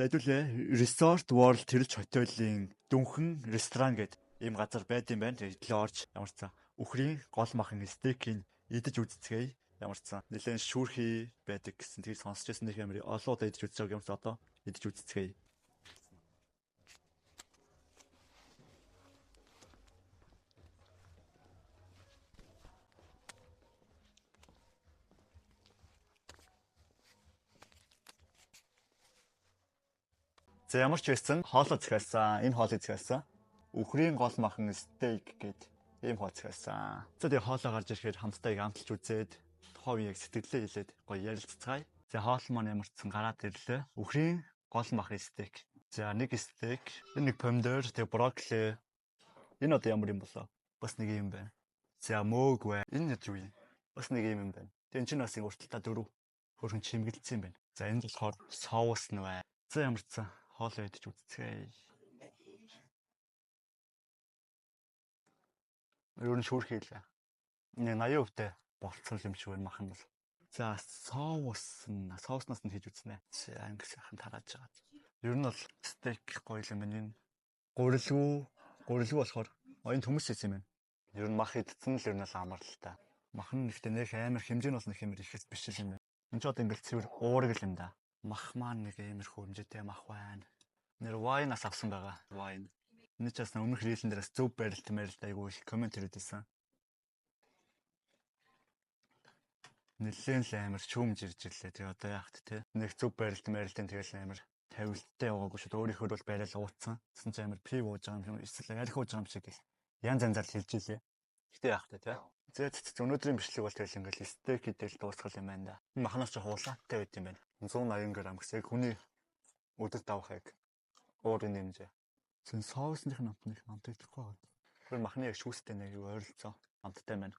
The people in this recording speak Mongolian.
Хэдүүлээ Resort World Тэрэлж хотелын дүнхэн ресторан гэдэг ийм газар байд юм байна. Тэгээ орж ямар цаа үхрийн гол махан стейкийг идэж үзцгээе. Ямар цаа нэлээд шүүрхий байдаг гэсэн тэр сонсч байсан нэг юм олоод идэж үзсэг юм одоо идэж үзцгээе. За ямар ч байсан хоолоо захиалсан. Энэ хоолыг захиалсан. Үхрийн гол махан стейк гэдэг ийм хоол захиалсан. За тэгээ хоолоо гарч ирэхээр хамтдаа амталж үзээд тухайн үеийг сэтгэлдээ хэлээд гоё ярилцгаая. За хоол маань ямар ч сан гараад ирлээ. Үхрийн гол махан стейк. За нэг стейк, нэг помидор, тэгээ брокколи. Энэ одоо ямар юм болоо? Бас нэг юм байна. За мөөг бай. Энэ юу юм? Бас нэг юм байна. Тэгээ энэ чинь бас урталтаа 4 хөрхөн чимгэлцсэн юм байна. За энэ болохоор соус нь бай. За ямар ч сан хоолоо идэж үзцгээе. Юу н шүүрхий лээ. Нэг 80% болцсон юм шиг байна махан бол. За соуснаас нь хийж үзнэ. За англи сайхан тарааж байгаа. Ер нь бол стейк гоё юм байна энэ. Гурилгүй болохоор энэ төмөс хийсэн юм байна. Ер нь мах идсэн л ер нь л амар л та. Махан нэгтэй нэх амар хэмжээ нь бол нэг хэмэр ихэс биш юм байна. Энд ч одоо ингээл цэвэр уураг л юм да. Мах маань нэг иймэрхүү хэмжээтэй мах байна. Нэр вайнаас авсан байгаа. Вайн. Энэ ч бас өмнөх рилэн дээрээс зөв барилт айгүй их коммент ирээдсэн. Нэлээд л амар шүүмж ирж ирлээ. Тэгээ одоо яахт те. Нэг зөв барилтын тэгэл амар тавилттай яваагүй шүү. Өөрийнхөө бол барайл ууцсан. Тэсэн ч амар пив ууж байгаа юм шиг эсвэл арх ууж байгаа юм шиг гэл. Янз янзаар хэлж илээ. Гэтэ яахт те. За өнөөдрийн бичлэг бол тэгэл ингээл стейк идэл дуусгал юм байна да. Махнаас ч хуулаатай байт юм байна. 180 г гэсэн хүний өдөрт авах яг уурын нэмжээ. Зэн соусных нь амтных амтдаггүй байна. Тэр махны яг шүүстэй нэг юу ойролцоо амттай байна.